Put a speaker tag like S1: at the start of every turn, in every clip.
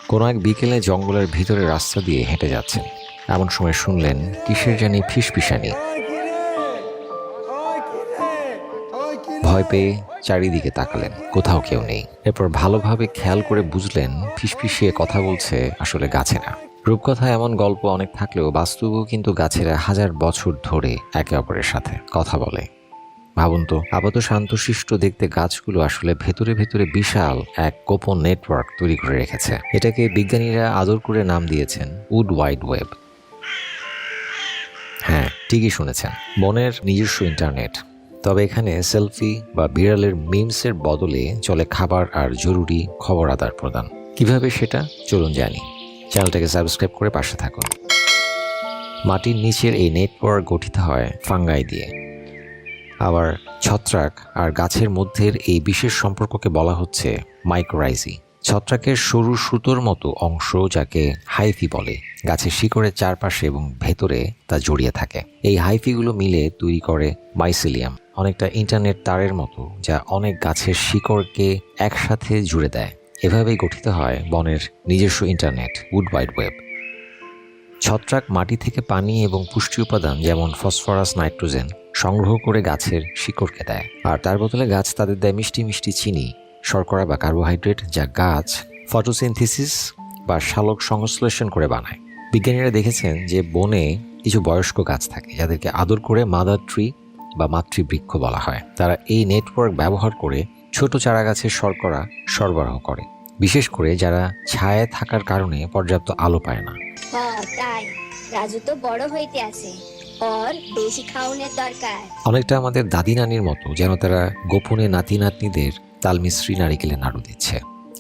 S1: কোনো এক বিকেলে জঙ্গলের ভিতরে রাস্তা দিয়ে হেঁটে যাচ্ছেন, এমন সময় শুনলেন কিসের জানি ফিসফিসানি। ভয় পেয়ে চারিদিকে তাকালেন, কোথাও কেউ নেই। এরপর ভালোভাবে খেয়াল করে বুঝলেন ফিসফিসিয়ে কথা বলছে আসলে গাছেরা। রূপকথায় এমন গল্প অনেক থাকলেও বাস্তবেও কিন্তু গাছেরা হাজার বছর ধরে একে অপরের সাথে কথা বলে। ভাবুন তো, আপাত শান্তশিষ্ট দেখতে গাছগুলো আসলে ভেতরে ভেতরে বিশাল এক গোপন নেটওয়ার্ক তৈরি করে রেখেছে। এটাকে বিজ্ঞানীরা আদর করে নাম দিয়েছেন উড ওয়াইড ওয়েব। হ্যাঁ, ঠিকই শুনেছেন, বনের নিজস্ব ইন্টারনেট। তবে এখানে সেলফি বা বিড়ালের মিমসের বদলে চলে খাবার আর জরুরি খবর আদান প্রদান। কিভাবে সেটা চলুন জানি। চ্যানেলটাকে সাবস্ক্রাইব করে পাশে থাকুন। মাটির নিচের এই নেটওয়ার্ক গঠিত হয় ফাঙ্গাই দিয়ে। আবার ছত্রাক আর গাছের মধ্যের এই বিশেষ সম্পর্ককে বলা হচ্ছে মাইক্রোরাইজি। ছত্রাকের সরু সুতোর মতো অংশ, যাকে হাইফি বলে, গাছের শিকড়ের চারপাশে এবং ভেতরে তা জড়িয়ে থাকে। এই হাইফিগুলো মিলে তৈরি করে মাইসিলিয়াম, অনেকটা ইন্টারনেট তারের মতো, যা অনেক গাছের শিকড়কে একসাথে জুড়ে দেয়। এভাবেই গঠিত হয় বনের নিজস্ব ইন্টারনেট, উড ওয়াইড ওয়েব। ছত্রাক মাটি থেকে পানি এবং পুষ্টি উপাদান যেমন ফসফরাস, নাইট্রোজেন সংগ্রহ করে গাছের শিকড়কে দেয়, আর তার বদলে গাছ তাদের দেয় মিষ্টি মিষ্টি চিনি, শর্করা বা কার্বোহাইড্রেট, যা গাছ ফটোসিনথিসিস বা শালক সংশ্লেষণ করে বানায়। বিজ্ঞানীরা দেখেছেন যে বনে কিছু বয়স্ক গাছ থাকে যাদেরকে আদর করে মাদার ট্রি বা মাতৃবৃক্ষ বলা হয়। তারা এই নেটওয়ার্ক ব্যবহার করে ছোট চারা গাছের শর্করা সরবরাহ করে, বিশেষ করে যারা ছায়ায় থাকার কারণে পর্যাপ্ত আলো পায় না।
S2: তাই রাজু তো বড় হইতে আছে, ওর বেশি খাওয়ানোর দরকার।
S1: অনেকটা আমাদের দাদি নানির মতো, যেন তারা গোপনে নাতি নাতনিদের তালমিশ্রী নারিকেলে নাড়ু দিচ্ছে।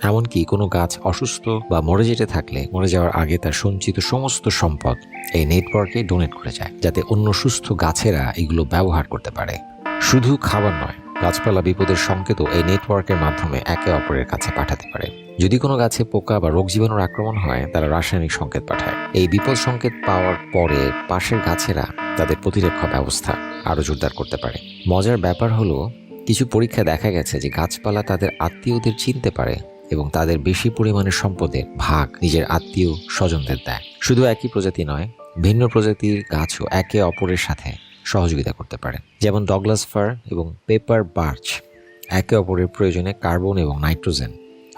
S1: এমনকি কোনো গাছ অসুস্থ বা মরে যেতে থাকলে মরে যাওয়ার আগে তার সঞ্চিত সমস্ত সম্পদ এই নেটওয়ার্কে ডোনেট করে যায়, যাতে অন্য সুস্থ গাছেরা এগুলো ব্যবহার করতে পারে। শুধু খাবার নয়, গাছপালা বিপদের সংকেতও এই নেটওয়ার্কের মাধ্যমে একে অপরের কাছে পাঠাতে পারে। যদি কোনো গাছে পোকা বা রোগ জীবাণুর আক্রমণ হয়, তারা রাসায়নিক সংকেত পাঠায়। এই বিপদ সংকেত পাওয়ার পরে পাশের গাছেরা তাদের প্রতিরক্ষা ব্যবস্থা আরও জোরদার করতে পারে। মজার ব্যাপার হলো, কিছু পরীক্ষা দেখা গেছে যে গাছপালা তাদের আত্মীয়দের চিনতে পারে এবং তাদের বেশি পরিমাণের সম্পদের ভাগ নিজের আত্মীয় স্বজনদের দেয়। শুধু একই প্রজাতি নয়, ভিন্ন প্রজাতির গাছও একে অপরের সাথে সহযোগিতা করতে পারে। যেমন ডগলাস ফার এবং পেপার বার্চ একে অপরের প্রয়োজনে কার্বন এবং নাইট্রোজেন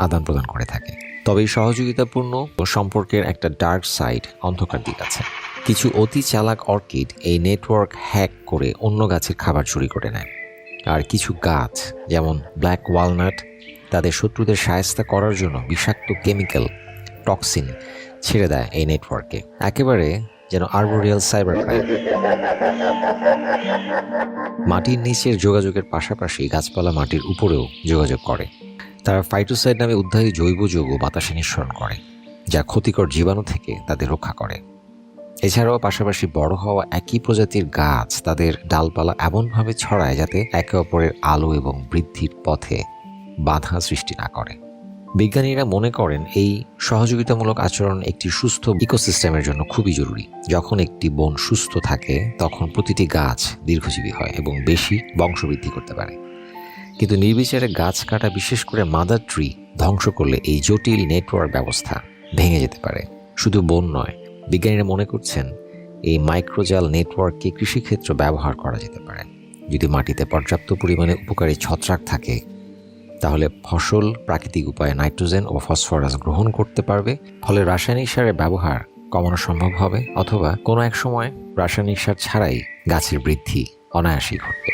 S1: আদান প্রদান করে থাকে। তবে এই সহযোগিতাপূর্ণ সম্পর্কের একটা ডার্ক সাইড, অন্ধকার দিক আছে। কিছু অতি চালাক অর্কিড এই নেটওয়ার্ক হ্যাক করে অন্য গাছের খাবার চুরি করে নেয়। আর কিছু গাছ, যেমন ব্ল্যাক ওয়ালনাট, তাদের শত্রুদের শায়েস্তা করার জন্য বিষাক্ত কেমিক্যাল টক্সিন ছেড়ে দেয় এই নেটওয়ার্কে, একেবারে যেন আর্বোরিয়াল সাইবার ক্রাইম। মাটির নিচের যোগাযোগের পাশাপাশি গাছপালা মাটির উপরেও যোগাযোগ করে। তারা ফাইটোসাইড নামে উদ্ধারী জৈব যৌগ বাতাসে নিঃসরণ করে, যা ক্ষতিকর জীবাণু থেকে তাদের রক্ষা করে। এছাড়াও পাশাপাশি বড় হওয়া একই প্রজাতির গাছ তাদের ডালপালা এমনভাবে ছড়ায় যাতে একে অপরের আলো এবং বৃদ্ধির পথে বাধা সৃষ্টি না করে। বিজ্ঞানীরা মনে করেন এই সহযোগিতামূলক আচরণ একটি সুস্থ ইকোসিস্টেমের জন্য খুবই জরুরি। যখন একটি বন সুস্থ থাকে, তখন প্রতিটি গাছ দীর্ঘজীবী হয় এবং বেশি বংশবৃদ্ধি করতে পারে। কিন্তু নির্বিচারে গাছ কাটা, বিশেষ করে মাদার ট্রি ধ্বংস করলে এই জটিল নেটওয়ার্ক ব্যবস্থা ভেঙে যেতে পারে। শুধু বন নয়, বিজ্ঞানীরা মনে করছেন এই মাইক্রোজাল নেটওয়ার্ককে কৃষিক্ষেত্র ব্যবহার করা যেতে পারে। যদি মাটিতে পর্যাপ্ত পরিমাণে উপকারী ছত্রাক থাকে, তাহলে ফসল প্রাকৃতিক উপায়ে নাইট্রোজেন ও ফসফরাস গ্রহণ করতে পারবে, ফলে রাসায়নিক সারের ব্যবহার কমানো সম্ভব হবে, অথবা কোনো এক সময় রাসায়নিক সার ছাড়াই গাছের বৃদ্ধি অনায়াসেই ঘটবে।